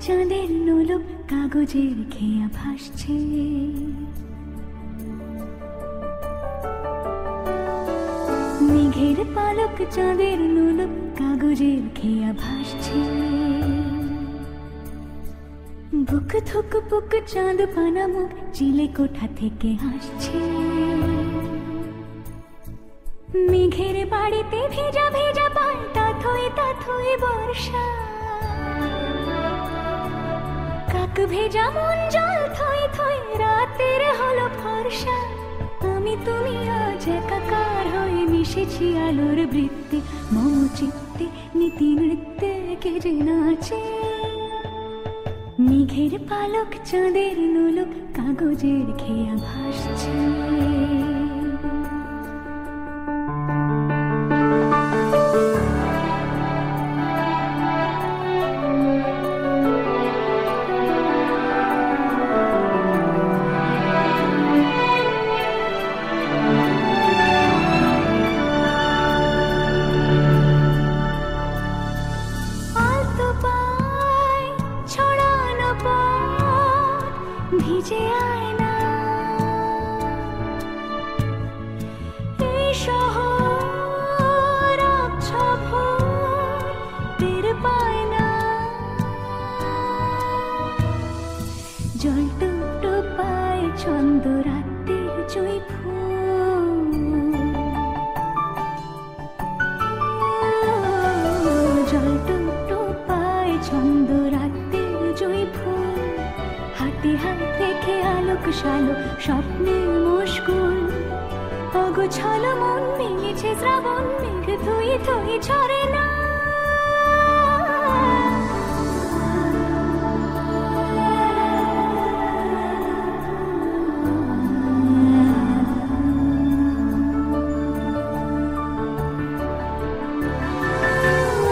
চাঁদের নোলক কাগজের খেয়া ভাসছে। মেঘের পালক চাঁদের নোলক কাগজের খেয়া ভাসছে। বুক থুক বুক চাঁদ পানা মুখ চিলে কোঠা থেকে হাসছে। মেঘের বাড়িতে ভেজা ভেজা পাল্টা থই বর্ষা। কাক ভেজা মন জল থই রাতের হলো ফর্সা। আমি তুমি আজ একাকার হয়ে মিশেছি আলোর বৃত্তে। মম চিত্তে নীতি নৃত্যে কে যে নাচে। মেঘের পালক চাঁদের নোলক কাগজের খেয়া ভাসছে। ভিজে আয়না এই শহর টের পায় না। জল টুকটো পায় ছন্দ রাতের জুঁই ফুল। জল টুকটো পায় ছন্দ রাতের জুঁই ফুল। হাতে হাত রেখে আলোক শালো স্বপ্নের মুশকুল। অগোছাল মন ভেঙেছে শ্রাবণ মেঘ থই ঝরে না।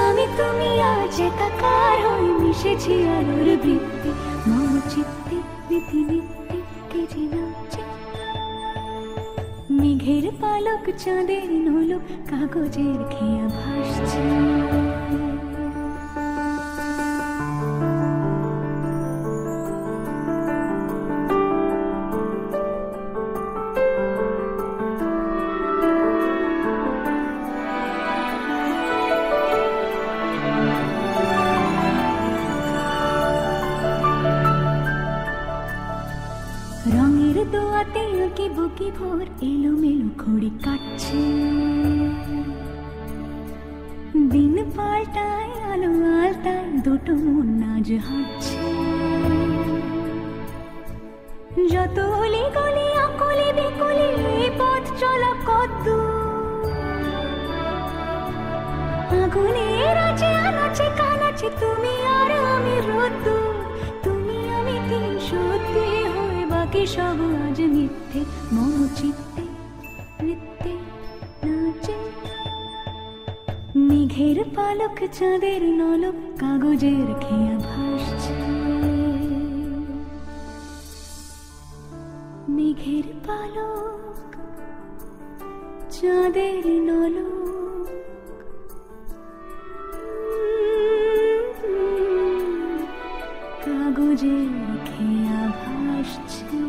আমি তুমি আজ একাকার হয়ে মিশেছি আলোর বৃত্তে। মম চিত্তে নীতি নিত্যে কে যে নাচে। মেঘের পালক চাঁদের নোলক কাগজের খেয়া ভাসছে। রঙের দোয়াতে আঁকি বুকি ভোর এলোমেলো খড়ি কাটছে। দিন পাল্টায় আলো আলতায় দুটো মন আজ হাঁটছে। যত অলি গলি আকলি বিকলি পথ চলা কদ্দূর। আগুনের আছে আনাচে কানাচে তুমি আর আমি রোদ্দুর। তুমি আমি তিন সত্যি হয়ে বাকি সব আজ মিথ্যে। মম চিত্তে নৃত্যে নাচে। মেঘের পালক চাঁদের নলক কাগজের খেয়া ভাসছে। মেঘের পালক চাঁদের নলক কাগজের খেয়া ভাসছে।